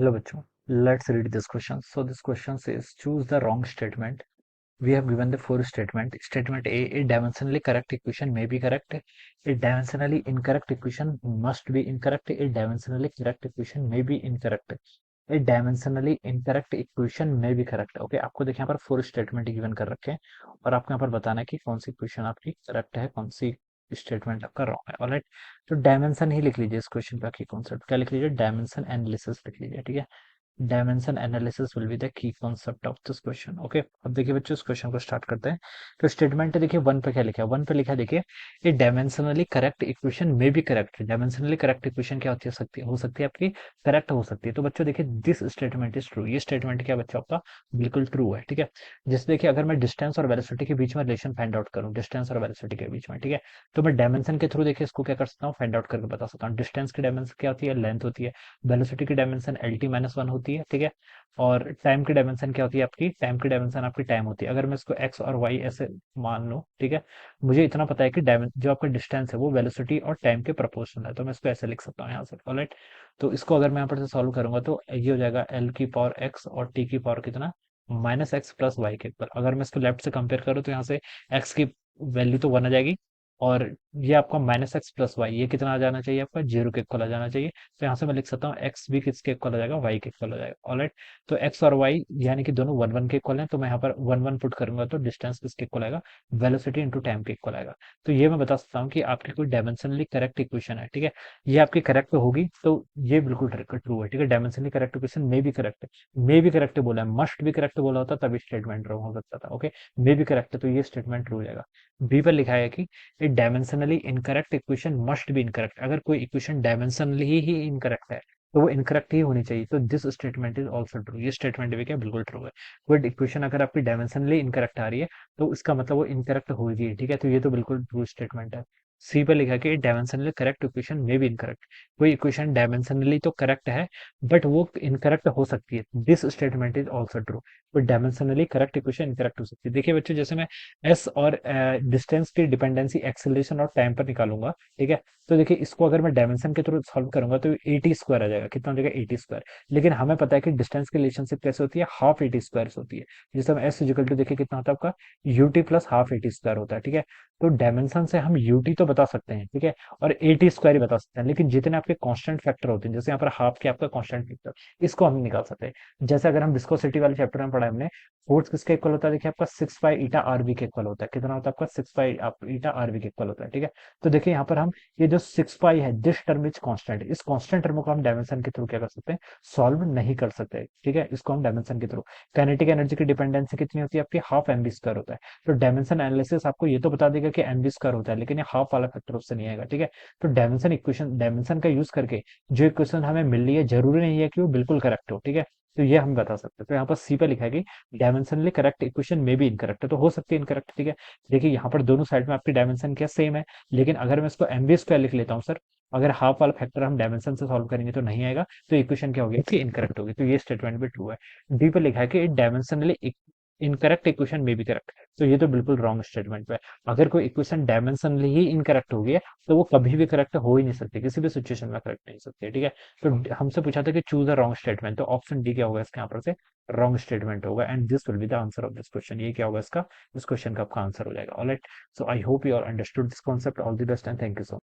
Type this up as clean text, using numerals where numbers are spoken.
Hello bachcho, let's read this question. So this question says choose the wrong statement. We have given the four statement. Statement A, a dimensionally correct equation may be correct. A dimensionally incorrect equation must be incorrect. A dimensionally correct equation may be incorrect. A dimensionally incorrect equation may be correct. Okay आपको देखिए यहाँ पर four statement given कर रखे हैं और आपको यहाँ पर बताना है कि कौन सी इक्वेशन आपकी करेक्ट है, कौन सी स्टेटमेंट आपका रॉन्ग है। ऑलराइट, तो डायमेंशन ही लिख लीजिए इस क्वेश्चन का की कॉन्सेप्ट क्या लिख लीजिए, डायमेंशन एनालिसिस लिख लीजिए। ठीक है, dimension analysis will be the key concept of this question. Okay, अब देखिए बच्चों इस क्वेश्चन को स्टार्ट करते हैं। तो स्टेटमेंट देखिए वन पे क्या लिखा है, वन पे लिखा है देखिए ये डायमेंशनली करेक्ट इक्वेशन में भी करेक्ट है। डायमेंशनली करेक्ट इक्वेशन क्या होती है, हो सकती है आपकी करेक्ट हो सकती है। तो बच्चों देखिए दिस स्टेटमेंट इज ट्रू, ये स्टेटमेंट क्या बच्चों आपका बिल्कुल ट्रू है। ठीक है, जैसे देखिए अगर मैं डिस्टेंस और वेलोसिटी के बीच में रिलेशन फाइंड आउट करूं, डिस्टेंस और वेलोसिटी के बीच में, ठीक है, तो मैं डायमेंशन के थ्रू देखिए इसको क्या कर सकता हूँ, फाइंड आउट करके बता सकता हूँ। डिस्टेंस की डायमेंशन क्या होती है, लेंथ होती है। वेलोसिटी की डायमेंशन LT-1 होती है। ठीक है, और टाइम की डायमेंशन क्या होती है आपकी, टाइम की डायमेंशन आपकी टाइम होती है। अगर मैं इसको एक्स और वाई ऐसे मान लूं, ठीक है, मुझे इतना पता है कि जो आपका डिस्टेंस है वो वेलोसिटी और टाइम के प्रोपोर्शनल है, तो मैं इसको ऐसे लिख सकता हूँ यहाँ से। ऑलराइट, तो इसको अगर मैं यहाँ पर से सॉल्व करूंगा तो ये हो जाएगा L की पावर x और t की पावर कितना, -x+y के इक्वल। अगर मैं इसको लेफ्ट से कंपेयर करूँ तो यहाँ से x की वैल्यू तो 1 आ जाएगी और ये आपका -x+y ये कितना आ जाना चाहिए, आपका 0 के इक्वल आ जाना चाहिए। तो यहाँ से मैं लिख सकता हूँ एक्स भी किसके इक्वल हो जाएगा, वाई के इक्वल हो जाएगा। ऑलराइट, तो एक्स और वाई यानी कि दोनों वन वन के इक्वल हैं, तो मैं यहाँ पर वन वन पुट करूंगा तो डिस्टेंस किसके इक्वल आएगा, वेलोसिटी इंटू टाइम के इक्वल आएगा। तो ये मैं बता सकता हूँ कि आपकी कोई डायमेंशनली करेक्ट इक्वेशन है। ठीक है, ये आपकी करेक्ट होगी तो ये बिल्कुल ट्रू है। ठीक है, डायमेंशनली करेक्ट इक्वेशन मे भी करेक्ट है, मे भी करेक्ट बोला है, मस्ट भी करेक्ट बोला होता तभी स्टेटमेंट रॉन्ग हो सकता था। ओके, मे भी करेक्ट है तो ये स्टेटमेंट ट्रू हो जाएगा। बी पर लिखा है कि a dimensionally incorrect equation must be incorrect. अगर कोई इक्वेशन डायमेंशनली ही इनकरेक्ट है तो वो इनकरेक्ट ही होनी चाहिए। तो this statement is also true, ये स्टेटमेंट भी क्या बिल्कुल ट्रू है। कोई इक्वेशन अगर आपकी डायमेंशनली इनकरेक्ट आ रही है तो इसका मतलब वो इनकरेक्ट होगी। ठीक है, तो ये तो बिल्कुल ट्रू स्टेटमेंट है। सी पर लिखा है कि डायमेंशनली करेक्ट इक्वेशन में भी इनकरेक्ट। कोई इक्वेशन डायमेंशनली तो करेक्ट है बट वो इनकरेक्ट हो सकती है, this statement is also true. कोई डायमेंशनली करेक्ट इक्वेशन इनकरेक्ट हो सकती है। देखिए बच्चों जैसे मैं एस और डिस्टेंस की डिपेंडेंसी एक्सेलरेशन और टाइम पर निकालूंगा, ठीक है, तो देखिए इसको अगर मैं डायमेंशन के थ्रू सॉल्व करूंगा तो 80 स्क्वायर आ जाएगा। कितना हो जाएगा, 80 स्क्वायर। लेकिन हमें पता है कि डिस्टेंस की रिलेशनशिप कैसे होती है, हाफ 80 स्क्वायर होती है। जैसे हम एस इजिकल टू देखिए कितना होता है आपका यूटी प्लस हाफ 80 स्क्वायर होता है। ठीक है, तो डायमेंशन से हम यूटी तो बता सकते हैं, ठीक है, और 80 स्क्वायर ही बता सकते हैं, लेकिन जितने आपके कांस्टेंट फैक्टर होते हैं, जैसे यहाँ पर हाफ के आपका कांस्टेंट फैक्टर, इसको हम नहीं निकाल सकते। जैसे अगर हम विस्कोसिटी वाले चैप्टर में पढ़ा है हमने, फोर्स किसके इक्वल होता है, देखिए आपका 6 पाई ईटा आरवी के इक्वल होता है। कितना होता है आपका, 6 पाई ईटा आरवी के इक्वल होता है। ठीक है, तो देखिए यहाँ पर हम ये जो 6 पाई है दिस टर्म इज कांस्टेंट, इस कांस्टेंट टर्म को हम डायमेंशन के थ्रू क्या कर सकते हैं, सॉल्व नहीं कर सकते। ठीक है, इसको हम डायमेंशन के थ्रू, काइनेटिक एनर्जी की डिपेंडेंसी कितनी होती है आपकी, हाफ एम बी स्क्वायर होता है। तो डायमेंशन एनालिसिस आपको ये तो बता देगा कि एम बी स्क्वायर होता है, लेकिन ये हाफ वाला फैक्टर उससे नहीं आएगा। ठीक है, तो डायमेंशन इक्वेशन, डायमेंशन का यूज करके जो इक्वेशन हमें मिल रही है जरूरी नहीं है कि वो बिल्कुल करेक्ट हो। ठीक है, तो ये हम बता सकते हैं। तो यहाँ पर सी पे लिखा है कि डायमेंशनली करेक्ट इक्वेशन में भी इनकरेक्ट है, तो हो सकती है इनकरेक्ट। ठीक है, देखिए यहाँ पर दोनों साइड में आपकी डायमेंशन क्या सेम है, लेकिन अगर मैं इसको एम बी स्क्वायर लिख लेता हूँ सर, अगर हाफ वाला फैक्टर हम डायमेंशन से सॉल्व करेंगे तो नहीं आएगा, तो इक्वेशन क्या होगी कि इनकरेक्ट होगी। तो ये स्टेटमेंट भी ट्रू है। डी पे लिखा है कि डायमेंशनली इनकरेक्ट इक्वेशन में भी करेक्ट, तो ये तो बिल्कुल रॉन्ग स्टेटमेंट है। अगर कोई इक्वेशन डायमेंशनली ही इनकरेक्ट होगी है तो वो कभी भी करेक्ट हो ही नहीं सकती, किसी भी सिचुएशन में करेक्ट नहीं हो सकती। ठीक है, तो हमसे पूछा था कि चूज अ रॉन्ग स्टेटमेंट, तो ऑप्शन डी क्या होगा इसके यहाँ पर से, रॉन्ग स्टेटमेंट होगा। And this will be the answer of this question, ये क्या होगा इसका, इस क्वेश्चन का आपका आंसर हो जाएगा। Alright, so I hope you are understood this concept. All the best and thank you so